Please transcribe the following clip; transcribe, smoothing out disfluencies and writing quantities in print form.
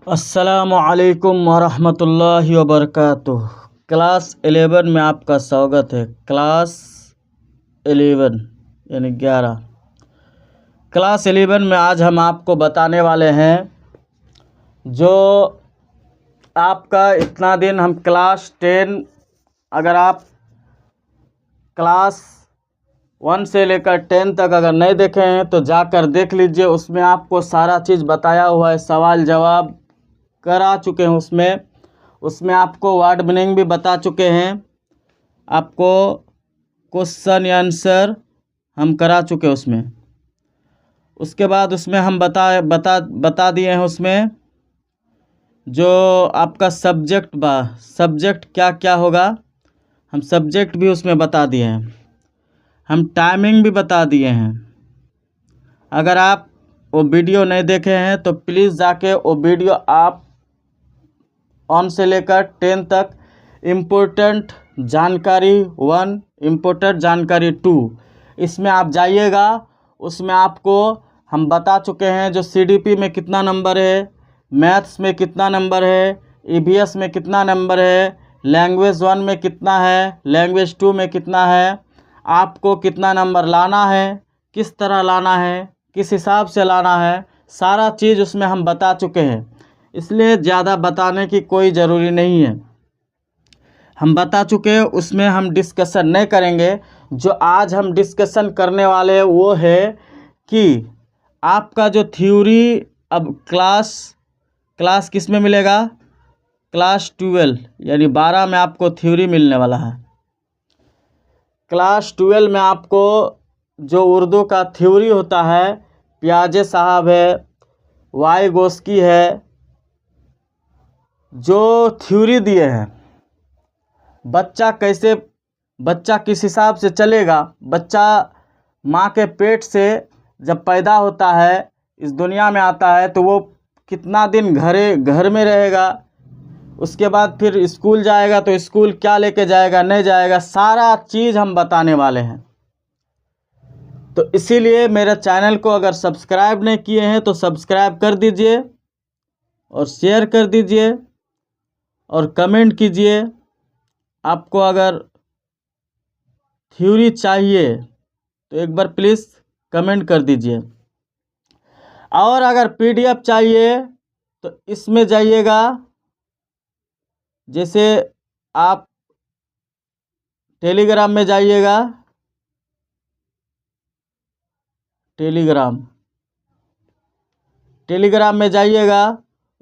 अस्सलामुअलैकुम वरहमतुल्लाहि वबरकातुह। क्लास 11 में आपका स्वागत है। क्लास 11 यानी 11। क्लास 11 में आज हम आपको बताने वाले हैं जो आपका इतना दिन हम क्लास 10 अगर आप क्लास 1 से लेकर 10 तक अगर नहीं देखे हैं तो जाकर देख लीजिए। उसमें आपको सारा चीज़ बताया हुआ है, सवाल जवाब करा चुके हैं। उसमें आपको वर्ड मीनिंग भी बता चुके हैं, आपको क्वेश्चन आंसर हम करा चुके हैं उसमें। उसके बाद उसमें हम बता दिए हैं उसमें जो आपका सब्जेक्ट क्या क्या होगा, हम सब्जेक्ट भी उसमें बता दिए हैं। हम टाइमिंग भी बता दिए हैं। अगर आप वो वीडियो नहीं देखे हैं तो प्लीज़ जाके वो वीडियो आप 1 से लेकर 10 तक इम्पोर्टेंट जानकारी 1, इम्पोर्टेंट जानकारी 2, इसमें आप जाइएगा। उसमें आपको हम बता चुके हैं जो सीडीपी में कितना नंबर है, मैथ्स में कितना नंबर है, ईवीएस में कितना नंबर है, लैंग्वेज 1 में कितना है, लैंग्वेज 2 में कितना है, आपको कितना नंबर लाना है, किस तरह लाना है, किस हिसाब से लाना है, सारा चीज़ उसमें हम बता चुके हैं। इसलिए ज़्यादा बताने की कोई ज़रूरी नहीं है, हम बता चुके हैं। उसमें हम डिस्कशन नहीं करेंगे। जो आज हम डिस्कशन करने वाले हैं वो है कि आपका जो थ्योरी अब क्लास किस में मिलेगा, क्लास 12 यानी 12 में आपको थ्योरी मिलने वाला है। क्लास 12 में आपको जो उर्दू का थ्योरी होता है, प्याजे साहब है, वाइगोस्की है, जो थ्योरी दिए हैं, बच्चा किस हिसाब से चलेगा, बच्चा माँ के पेट से जब पैदा होता है, इस दुनिया में आता है, तो वो कितना दिन घर में रहेगा, उसके बाद फिर स्कूल जाएगा तो स्कूल क्या लेके जाएगा, नहीं जाएगा, सारा चीज़ हम बताने वाले हैं। तो इसीलिए मेरे चैनल को अगर सब्सक्राइब नहीं किए हैं तो सब्सक्राइब कर दीजिए और शेयर कर दीजिए और कमेंट कीजिए। आपको अगर थ्योरी चाहिए तो एक बार प्लीज़ कमेंट कर दीजिए। और अगर पीडीएफ चाहिए तो इसमें जाइएगा। जैसे आप टेलीग्राम में जाइएगा, टेलीग्राम में जाइएगा